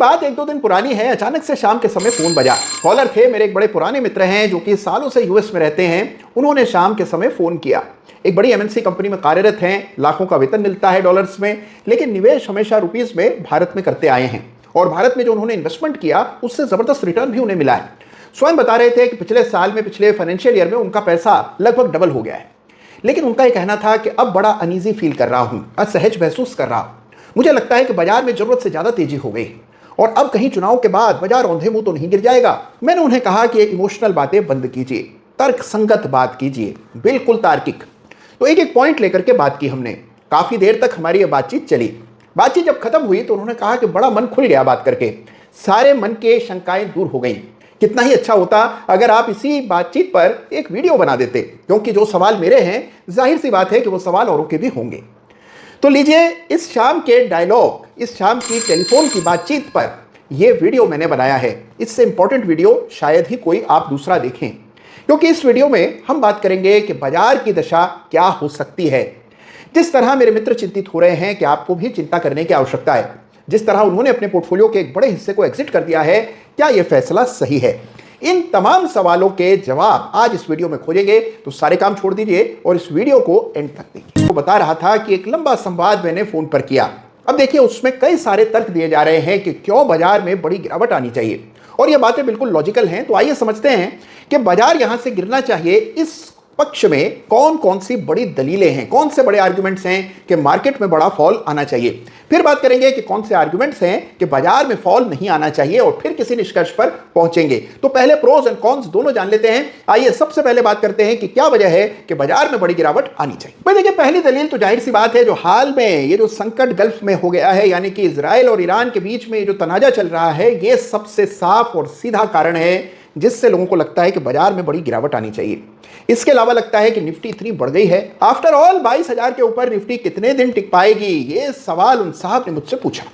बात एक दो दिन पुरानी है। अचानक से शाम के समय फोन बजा। कॉलर थे मेरे एक बड़े पुराने मित्र हैं जो कि सालों से यूएस में रहते हैं। उन्होंने शाम के समय फोन किया। एक बड़ी एमएनसी कंपनी में कार्यरत हैं, लाखों का वेतन मिलता है डॉलर्स में, लेकिन निवेश हमेशा रुपीस में भारत में करते आए हैं और भारत में जो उन्होंने इन्वेस्टमेंट किया उससे जबरदस्त रिटर्न भी उन्हें मिला है। स्वयं बता रहे थे कि पिछले साल में, पिछले फाइनेंशियल ईयर में उनका पैसा लगभग डबल हो गया है। लेकिन उनका यह कहना था कि अब बड़ा अनईजी फील कर रहा हूं, असहज महसूस कर रहा हूं। मुझे लगता है कि बाजार में जरूरत से ज्यादा तेजी हो गई और अब कहीं चुनाव के बाद बाजार औंधे मुंह तो नहीं गिर जाएगा। मैंने उन्हें कहा कि इमोशनल बातें बंद कीजिए, तर्क संगत बात कीजिए, बिल्कुल तार्किक। तो एक एक पॉइंट लेकर के बात की हमने। काफी देर तक हमारी ये बातचीत चली। बातचीत जब खत्म हुई तो उन्होंने कहा कि बड़ा मन खुल गया बात करके, सारे मन के शंकाएं दूर हो गई। कितना ही अच्छा होता अगर आप इसी बातचीत पर एक वीडियो बना देते, क्योंकि जो सवाल मेरे हैं जाहिर सी बात है कि वो सवाल औरों के भी होंगे। तो लीजिए, इस शाम के डायलॉग, इस शाम की टेलीफोन की बातचीत पर यह वीडियो मैंने बनाया है। इससे इंपॉर्टेंट वीडियो शायद ही कोई आप दूसरा देखें, क्योंकि इस वीडियो में हम बात करेंगे कि बाजार की दशा क्या हो सकती है। जिस तरह मेरे मित्र चिंतित हो रहे हैं कि आपको भी चिंता करने की आवश्यकता है। जिस तरह उन्होंने अपने पोर्टफोलियो के एक बड़े हिस्से को एग्जिट कर दिया है, क्या यह फैसला सही है? इन तमाम सवालों के जवाब आज इस वीडियो में खोजेंगे। तो सारे काम छोड़ दीजिए और इस वीडियो को एंड तक देखिए। तो बता रहा था कि एक लंबा संवाद मैंने फोन पर किया। अब देखिए, उसमें कई सारे तर्क दिए जा रहे हैं कि क्यों बाजार में बड़ी गिरावट आनी चाहिए और ये बातें बिल्कुल लॉजिकल हैं। तो आइए समझते हैं कि बाजार यहां से गिरना चाहिए, इस पक्ष में कौन कौन सी बड़ी दलीलें हैं, कौन से बड़े आर्गुमेंट्स हैं कि मार्केट में बड़ा फॉल आना चाहिए। फिर बात करेंगे कि कौन से आर्गुमेंट्स हैं कि बाजार में फॉल नहीं आना चाहिए और फिर किसी निष्कर्ष पर पहुंचेंगे। तो पहले प्रोज एंड कॉन्स दोनों जान लेते हैं। आइए सबसे पहले बात करते हैं कि क्या वजह है कि बाजार में बड़ी गिरावट आनी चाहिए। भाई देखिए, पहली दलील तो जाहिर सी बात है, जो हाल में ये जो संकट गल्फ में हो गया है, यानी कि इजराइल और ईरान के बीच में जो तनाजा चल रहा है, ये सबसे साफ और सीधा कारण है जिससे लोगों को लगता है कि बाजार में बड़ी गिरावट आनी चाहिए। इसके अलावा लगता है कि निफ्टी इतनी बढ़ गई है। आफ्टर ऑल 22,000 के ऊपर निफ्टी कितने दिन टिक पाएगी, ये सवाल उन साहब ने मुझसे पूछा।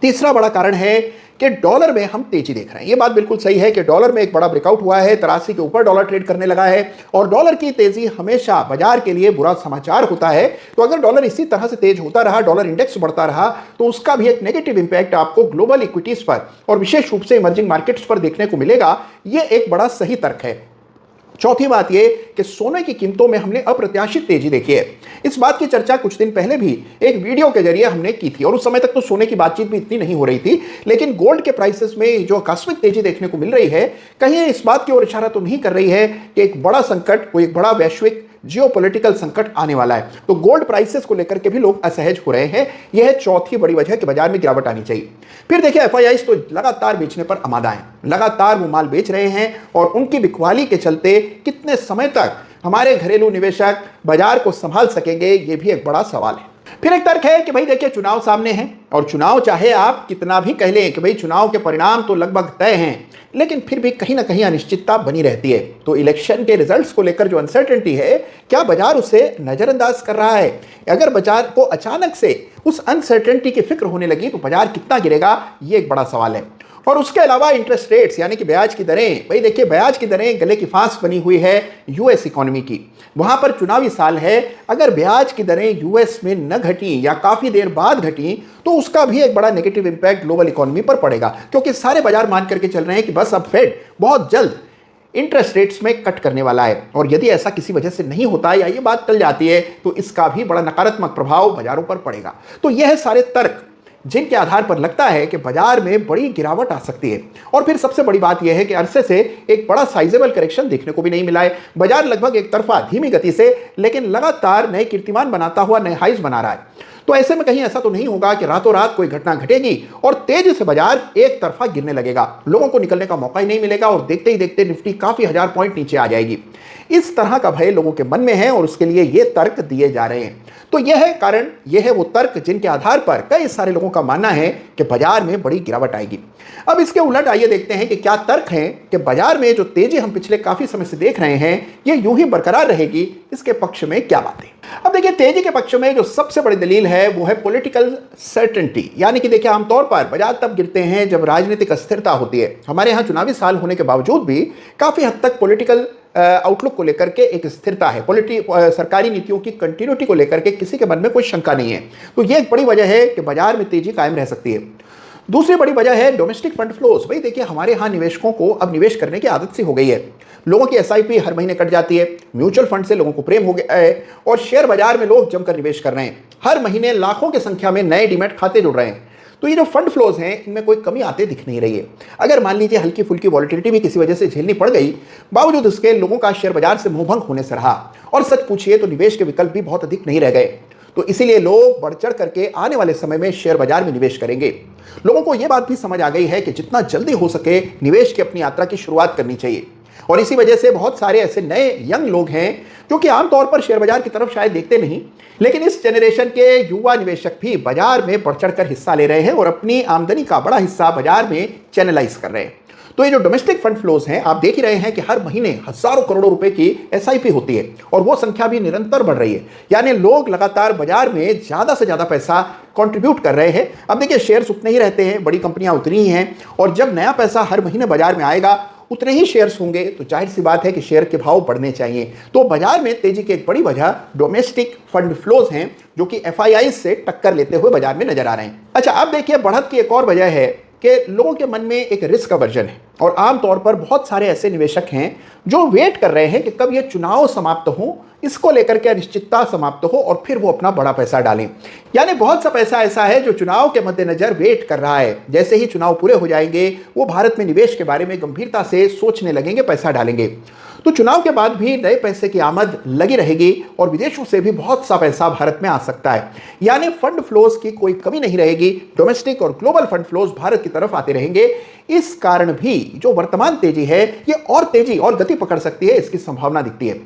तीसरा बड़ा कारण है कि डॉलर में हम तेजी देख रहे हैं। ये बात बिल्कुल सही है कि डॉलर में एक बड़ा ब्रेकआउट हुआ है, 83 के ऊपर डॉलर ट्रेड करने लगा है और डॉलर की तेजी हमेशा बाजार के लिए बुरा समाचार होता है। तो अगर डॉलर इसी तरह से तेज होता रहा, डॉलर इंडेक्स बढ़ता रहा, तो उसका भी एक नेगेटिव इंपैक्ट आपको ग्लोबल इक्विटीज पर और विशेष रूप से इमर्जिंग मार्केट्स पर देखने को मिलेगा। ये एक बड़ा सही तर्क है। चौथी बात यह कि सोने की कीमतों में हमने अप्रत्याशित तेजी देखी है। इस बात की चर्चा कुछ दिन पहले भी एक वीडियो के जरिए हमने की थी और उस समय तक तो सोने की बातचीत भी इतनी नहीं हो रही थी, लेकिन गोल्ड के प्राइसेस में जो आकस्मिक तेजी देखने को मिल रही है, कहीं इस बात की ओर इशारा तो नहीं कर रही है कि एक बड़ा संकट, कोई एक बड़ा वैश्विक जियोपॉलिटिकल संकट आने वाला है। तो गोल्ड प्राइसेस को लेकर के भी लोग असहज हो रहे हैं। यह है चौथी बड़ी वजह कि बाजार में गिरावट आनी चाहिए। फिर देखिए, एफआईआईज तो लगातार बेचने पर आमादा हैं, लगातार वो माल बेच रहे हैं और उनकी बिकवाली के चलते कितने समय तक हमारे घरेलू निवेशक बाजार को संभाल सकेंगे, ये भी एक बड़ा सवाल है। फिर एक तर्क है कि भाई देखिए, चुनाव सामने है और चुनाव चाहे आप कितना भी कह लें कि भाई चुनाव के परिणाम तो लगभग तय हैं, लेकिन फिर भी कहीं ना कहीं अनिश्चितता बनी रहती है। तो इलेक्शन के रिजल्ट्स को लेकर जो अनसर्टेनिटी है, क्या बाजार उसे नजरअंदाज कर रहा है? अगर बाजार को अचानक से उस अनसर्टेनिटी की फिक्र होने लगी तो बाजार कितना गिरेगा, ये एक बड़ा सवाल है। और उसके अलावा इंटरेस्ट रेट्स यानी कि ब्याज की दरें, भाई देखिए, ब्याज की दरें गले की फांस बनी हुई है यूएस इकोनॉमी की। वहां पर चुनावी साल है, अगर ब्याज की दरें यूएस में न घटी या काफी देर बाद घटी तो उसका भी एक बड़ा नेगेटिव इंपैक्ट ग्लोबल इकोनॉमी पर पड़ेगा, क्योंकि सारे बाजार मान करके चल रहे हैं कि बस अब फेड बहुत जल्द इंटरेस्ट रेट्स में कट करने वाला है। और यदि ऐसा किसी वजह से नहीं होता या ये बात टल जाती है तो इसका भी बड़ा नकारात्मक प्रभाव बाजारों पर पड़ेगा। तो यह सारे तर्क जिनके आधार पर लगता है कि बाजार में बड़ी गिरावट आ सकती है। और फिर सबसे बड़ी बात यह है कि अरसे से एक बड़ा साइजेबल करेक्शन देखने को भी नहीं मिला है। बाजार लगभग एक तरफा धीमी गति से लेकिन लगातार नए कीर्तिमान बनाता हुआ नए हाइज बना रहा है। तो ऐसे में कहीं ऐसा तो नहीं होगा कि रातों रात कोई घटना घटेगी और तेजी से बाजार एक तरफा गिरने लगेगा, लोगों को निकलने का मौका ही नहीं मिलेगा और देखते ही देखते निफ्टी काफी हजार पॉइंट नीचे आ जाएगी। इस तरह का भय लोगों के मन में है और उसके लिए ये तर्क दिए जा रहे हैं। तो यह है कारण, यह है वो तर्क जिनके आधार पर कई सारे लोगों का मानना है कि बाजार में बड़ी गिरावट आएगी। अब इसके उलट आइए देखते हैं कि क्या तर्क हैं कि बाजार में जो तेजी हम पिछले काफी समय से देख रहे हैं ये यूं ही बरकरार रहेगी। इसके पक्ष में क्या बातें? अब देखिए, तेजी के पक्ष में जो सबसे बड़ी दलील है वो है पॉलिटिकल सर्टेनिटी, यानी कि देखिए, आमतौर पर बाजार तब गिरते हैं जब राजनीतिक अस्थिरता होती है। हमारे यहाँ चुनावी साल होने के बावजूद भी काफी हद तक पॉलिटिकल आउटलुक को लेकर के एक स्थिरता है, सरकारी नीतियों की कंटिन्यूटी को लेकर के किसी के मन में कोई शंका नहीं है। तो ये एक बड़ी वजह है कि बाजार में तेजी कायम रह सकती है। दूसरी बड़ी वजह है डोमेस्टिक फंड फ्लोज। भाई देखिए, हमारे यहाँ निवेशकों को अब निवेश करने की आदत सी हो गई है। लोगों की एसआईपी हर महीने कट जाती है, म्यूचुअल फंड से लोगों को प्रेम हो गया है और शेयर बाजार में लोग जमकर निवेश कर रहे हैं। हर महीने लाखों की संख्या में नए डीमैट खाते जुड़ रहे हैं। तो ये जो फंड फ्लोज हैं, इनमें कोई कमी आते दिख नहीं रही है। अगर मान लीजिए हल्की फुल्की वॉलिटिलिटी भी किसी वजह से झेलनी पड़ गई, बावजूद उसके लोगों का शेयर बाजार से मोहभंग होने से रहा। और सच पूछिए तो निवेश के विकल्प भी बहुत अधिक नहीं रह गए। तो इसीलिए लोग बढ़ चढ़ करके आने वाले समय में शेयर बाजार में निवेश करेंगे। लोगों को यह बात भी समझ आ गई है कि जितना जल्दी हो सके निवेश की अपनी यात्रा की शुरुआत करनी चाहिए। और इसी वजह से बहुत सारे ऐसे नए यंग लोग हैं जो कि आमतौर पर शेयर बाजार की तरफ शायद देखते नहीं, लेकिन इस जनरेशन के युवा निवेशक भी बाजार में बढ़ चढ़कर हिस्सा ले रहे हैं और अपनी आमदनी का बड़ा हिस्सा बाजार में चैनलाइज कर रहे हैं। तो ये जो डोमेस्टिक फंड फ्लोज हैं, आप देख ही रहे हैं कि हर महीने हजारों करोड़ों रुपए की एसआईपी होती है और वो संख्या भी निरंतर बढ़ रही है। यानी लोग लगातार बाजार में ज्यादा से ज्यादा पैसा कंट्रीब्यूट कर रहे हैं। अब देखिए, शेयर्स उतने ही रहते हैं, बड़ी कंपनियां उतनी ही हैं, और जब नया पैसा हर महीने बाजार में आएगा उतने ही शेयर्स होंगे, तो जाहिर सी बात है कि शेयर के भाव बढ़ने चाहिए। तो बाजार में तेजी की एक बड़ी वजह डोमेस्टिक फंड फ्लोज हैं, जो कि एफआईआई से टक्कर लेते हुए बाजार में नजर आ रहे हैं। अच्छा, अब देखिए, बढ़त की एक और वजह है कि लोगों के मन में एक रिस्क अवर्जन है और आमतौर पर बहुत सारे ऐसे निवेशक हैं जो वेट कर रहे हैं कि कब ये चुनाव समाप्त हो, इसको लेकर के अनिश्चितता समाप्त हो और फिर वो अपना बड़ा पैसा डालें। यानी बहुत सा पैसा ऐसा है जो चुनाव के मद्देनजर वेट कर रहा है। जैसे ही चुनाव पूरे हो जाएंगे, वो भारत में निवेश के बारे में गंभीरता से सोचने लगेंगे, पैसा डालेंगे। तो चुनाव के बाद भी नए पैसे की आमद लगी रहेगी और विदेशों से भी बहुत सा पैसा भारत में आ सकता है। यानी फंड फ्लोज की कोई कमी नहीं रहेगी। डोमेस्टिक और ग्लोबल फंड फ्लोज भारत की तरफ आते रहेंगे। इस कारण भी जो वर्तमान तेजी है, ये और तेजी और गति पकड़ सकती है, इसकी संभावना दिखती है।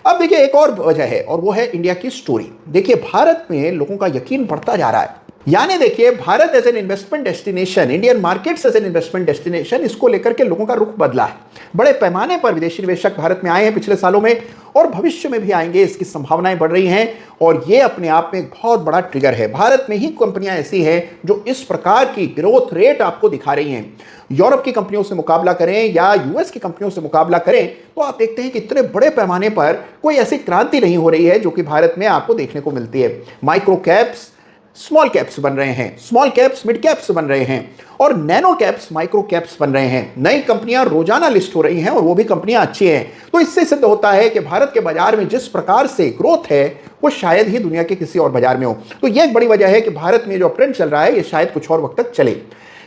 अब देखिए, एक और वजह है और वो है इंडिया की स्टोरी। देखिए, भारत में लोगों का यकीन बढ़ता जा रहा है। यानी देखिए, Bharat as an investment destination, Indian markets as an investment destination, इसको लेकर के लोगों का रुख बदला है। बड़े पैमाने पर विदेशी निवेशक भारत में आए हैं पिछले सालों में और भविष्य में भी आएंगे, इसकी संभावनाएं बढ़ रही हैं और ये अपने आप में एक बहुत बड़ा ट्रिगर है। भारत में ही कंपनियां ऐसी हैं जो इस प्रकार की ग्रोथ रेट आपको दिखा रही हैं। यूरोप की कंपनियों से मुकाबला करें या यूएस की कंपनियों से मुकाबला करें तो आप देखते हैं कि इतने बड़े पैमाने पर कोई ऐसी क्रांति नहीं हो रही है जो कि भारत में आपको देखने को मिलती है। माइक्रो कैप्स स्मॉल कैप्स बन रहे हैं, स्मॉल कैप्स मिड कैप्स बन रहे हैं और नैनो कैप्स माइक्रो कैप्स बन रहे हैं। नई कंपनियां रोजाना लिस्ट हो रही हैं और वो भी कंपनियां अच्छी हैं। तो इससे सिद्ध होता है कि भारत के बाजार में जिस प्रकार से ग्रोथ है वो शायद ही दुनिया के किसी और बाजार में हो। तो यह एक बड़ी वजह है कि भारत में जो ट्रेंड चल रहा है ये शायद कुछ और वक्त तक चले।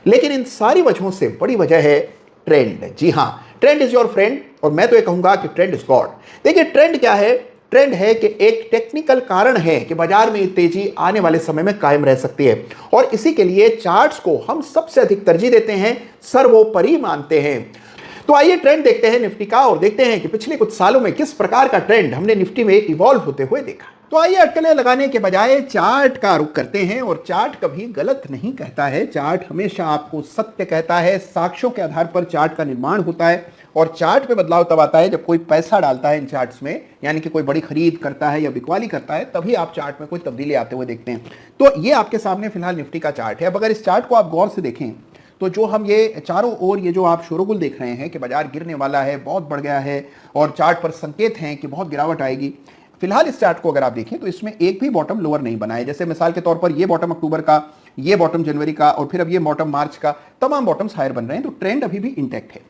लेकिन इन सारी वजहों से बड़ी वजह है ट्रेंड। जी हां, ट्रेंड इज योर फ्रेंड और मैं तो ये कहूंगा कि ट्रेंड इज गॉड। देखिए, ट्रेंड क्या है? ट्रेंड है कि एक टेक्निकल कारण है कि बाजार में तेजी आने वाले समय में कायम रह सकती है और इसी के लिए चार्ट्स को हम सबसे अधिक तरजीह देते हैं, सर्वोपरि मानते हैं। तो आइए ट्रेंड देखते हैं निफ्टी का और देखते हैं कि पिछले कुछ सालों में किस प्रकार का ट्रेंड हमने निफ्टी में इवॉल्व होते हुए देखा। तो आइए अटकलें लगाने के बजाय चार्ट का रुख करते हैं और चार्ट कभी गलत नहीं कहता है। चार्ट हमेशा आपको सत्य कहता है। साक्ष्यों के आधार पर चार्ट का निर्माण होता है और चार्ट में बदलाव तब आता है जब कोई पैसा डालता है इन चार्ट्स में, यानी कि कोई बड़ी खरीद करता है या बिकवाली करता है, तभी आप चार्ट में कोई तब्दीली आते हुए देखते हैं। तो ये आपके सामने फिलहाल निफ्टी का चार्ट है। अब अगर इस चार्ट को आप गौर से देखें तो जो हम ये चारों ओर ये जो आप शोरगुल देख रहे हैं कि बाजार गिरने वाला है, बहुत बढ़ गया है और चार्ट पर संकेत हैं कि बहुत गिरावट आएगी, फिलहाल इस चार्ट को अगर आप देखें तो इसमें एक भी बॉटम लोअर नहीं बना है। जैसे मिसाल के तौर पर ये बॉटम अक्टूबर का, ये बॉटम जनवरी का और फिर अब ये बॉटम मार्च का, तमाम बॉटम्स हायर बन रहे हैं। तो ट्रेंड अभी भी इंटैक्ट है।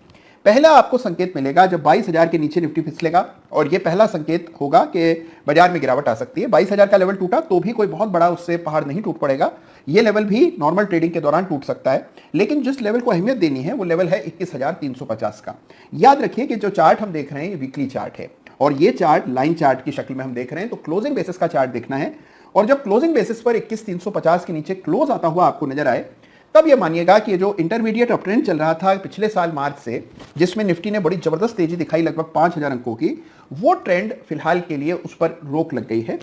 पहला आपको संकेत मिलेगा जब 22,000 के नीचे निफ्टी फिसलेगा और ये पहला संकेत होगा कि बाजार में गिरावट आ सकती है। 22,000 का लेवल टूटा तो भी कोई बहुत बड़ा उससे पहाड़ नहीं टूट पड़ेगा। ये लेवल भी नॉर्मल ट्रेडिंग के दौरान टूट सकता है, लेकिन जिस लेवल को अहमियत देनी है वो लेवल है 21,350 का। याद रखिए कि जो चार्ट हम देख रहे हैं ये वीकली चार्ट है और ये चार्ट लाइन चार्ट की शक्ल में हम देख रहे हैं। तो क्लोजिंग बेसिस का चार्ट देखना है और जब क्लोजिंग बेसिस पर 21,350 के नीचे क्लोज आता हुआ आपको नजर आए तब ये मानिएगा कि जो इंटरमीडिएट अप ट्रेंड चल रहा था पिछले साल मार्च से, जिसमें निफ्टी ने बड़ी जबरदस्त तेजी दिखाई लगभग 5,000 अंकों की, वो ट्रेंड फिलहाल के लिए उस पर रोक लग गई है,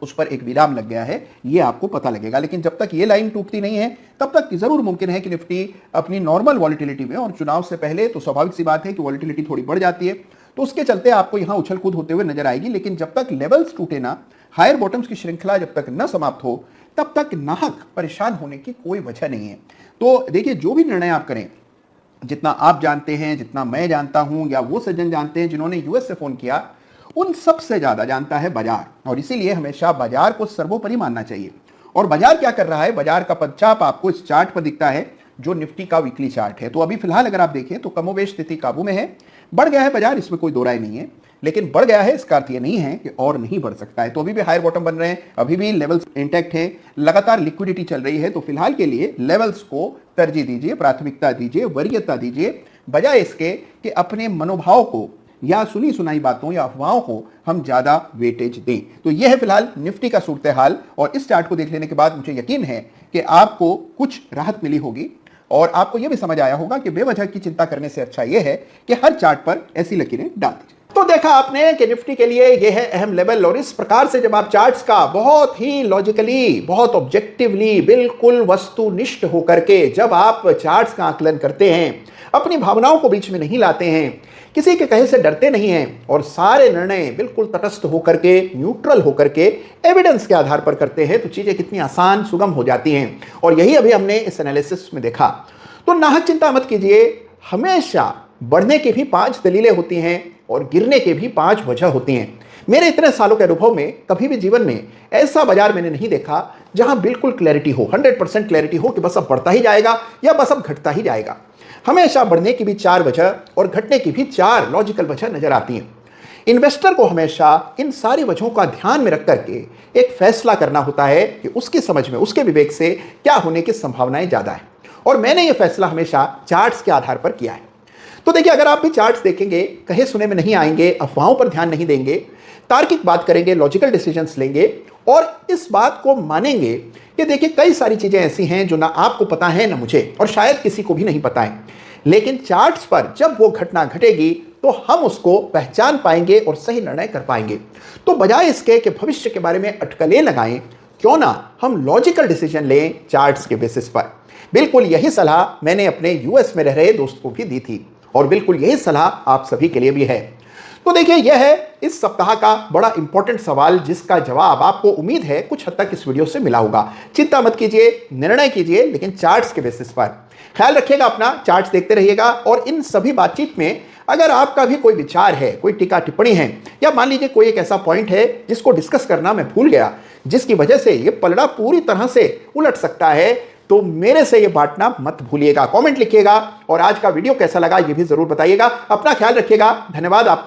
उस पर एक विराम लग गया है, ये आपको पता लगेगा। लेकिन जब तक ये लाइन टूटती नहीं है तब तक जरूर मुमकिन है कि निफ्टी अपनी नॉर्मल वॉलिटिलिटी में, और चुनाव से पहले तो स्वाभाविक सी बात है कि वॉलिटिलिटी थोड़ी बढ़ जाती है, तो उसके चलते आपको यहां उछल कूद होते हुए नजर आएगी। लेकिन जब तक लेवल्स टूटे ना, हायर बॉटम्स की श्रृंखला जब तक न समाप्त हो, तब तक नाहक परेशान होने की कोई वजह नहीं है। तो देखिए, जो भी निर्णय आप करें, जितना आप जानते हैं, जितना मैं जानता हूं या वो सज्जन जानते हैं जिन्होंने यूएस से फोन किया, उन सबसे ज्यादा जानता है बाजार, और इसीलिए हमेशा बाजार को सर्वोपरि मानना चाहिए। और बाजार क्या कर रहा है, बाजार का पदचाप आपको इस चार्ट पर दिखता है जो निफ्टी का वीकली चार्ट है। तो अभी फिलहाल अगर आप देखें तो कमोबेश स्थिति काबू में है, बढ़ गया है बाजार, इसमें कोई दो राय नहीं है, लेकिन बढ़ गया है इसका अर्थ ये नहीं है कि और नहीं बढ़ सकता है। तो अभी भी हायर बॉटम बन रहे हैं, अभी भी लेवल्स इंटैक्ट हैं, लगातार लिक्विडिटी चल रही है। तो फिलहाल के लिए लेवल्स को तरजीह दीजिए, प्राथमिकता दीजिए, वरीयता दीजिए, बजाय इसके कि अपने मनोभाव को या सुनी सुनाई बातों या अफवाहों को हम ज्यादा वेटेज दें। तो यह है फिलहाल निफ्टी का सूरत हाल, और इस चार्ट को देख लेने के बाद मुझे यकीन है कि आपको कुछ राहत मिली होगी और आपको यह भी समझ आया होगा कि बेवजह की चिंता करने से अच्छा यह है कि हर चार्ट पर ऐसी लकीरें डाल दीजिए। तो देखा आपने कि निफ्टी के लिए यह है अहम लेवल, और इस प्रकार से जब आप चार्ट्स का बहुत ही लॉजिकली, बहुत ऑब्जेक्टिवली, बिल्कुल वस्तुनिष्ठ होकर के जब आप चार्ट्स का आकलन करते हैं, अपनी भावनाओं को बीच में नहीं लाते हैं, किसी के कहे से डरते नहीं हैं और सारे निर्णय बिल्कुल तटस्थ होकर के, न्यूट्रल होकर के, एविडेंस के आधार पर करते हैं, तो चीजें कितनी आसान, सुगम हो जाती हैं। और यही अभी हमने इस एनालिसिस में देखा। तो नाहक चिंता मत कीजिए, हमेशा बढ़ने की भी 5 दलीलें होती हैं और गिरने के भी 5 वजह होती हैं। मेरे इतने सालों के अनुभव में कभी भी जीवन में ऐसा बाजार मैंने नहीं देखा जहां बिल्कुल क्लैरिटी हो, 100% क्लैरिटी हो कि बस अब बढ़ता ही जाएगा या बस अब घटता ही जाएगा। हमेशा बढ़ने की भी 4 वजह और घटने की भी 4 लॉजिकल वजह नजर आती हैं। इन्वेस्टर को हमेशा इन सारी वजहों का ध्यान में रख करके एक फैसला करना होता है कि उसकी समझ में, उसके विवेक से क्या होने की संभावनाएं ज्यादा है, और मैंने यह फैसला हमेशा चार्ट्स के आधार पर किया है। तो देखिए, अगर आप भी चार्ट्स देखेंगे, कहे सुने में नहीं आएंगे, अफवाहों पर ध्यान नहीं देंगे, तार्किक बात करेंगे, लॉजिकल डिसीजंस लेंगे और इस बात को मानेंगे कि देखिए कई सारी चीजें ऐसी हैं जो ना आपको पता है ना मुझे, और शायद किसी को भी नहीं पता है, लेकिन चार्ट्स पर जब वो घटना घटेगी तो हम उसको पहचान पाएंगे और सही निर्णय कर पाएंगे। तो बजाय इसके कि भविष्य के बारे में अटकलें लगाएं, क्यों ना हम लॉजिकल डिसीजन लें चार्ट्स के बेसिस पर। बिल्कुल यही सलाह मैंने अपने यूएस में रह रहे दोस्त को भी दी थी, और बिल्कुल यही सलाह आप सभी के लिए भी है। तो देखिए, यह है इस सप्ताह का बड़ा इंपॉर्टेंट सवाल, जिसका जवाब आपको उम्मीद है कुछ हद तक इस वीडियो से मिला होगा। चिंता मत कीजिए, निर्णय कीजिए, लेकिन चार्ट्स के बेसिस पर। ख्याल रखिएगा अपना, चार्ट्स देखते रहिएगा, और इन सभी बातचीत में अगर आपका भी कोई विचार है, कोई टीका टिप्पणी है, या मान लीजिए कोई एक ऐसा पॉइंट है जिसको डिस्कस करना मैं भूल गया, जिसकी वजह से ये पलड़ा पूरी तरह से उलट सकता है, तो मेरे से ये बांटना मत भूलिएगा। कमेंट लिखिएगा, और आज का वीडियो कैसा लगा ये भी जरूर बताइएगा। अपना ख्याल रखिएगा। धन्यवाद आपका।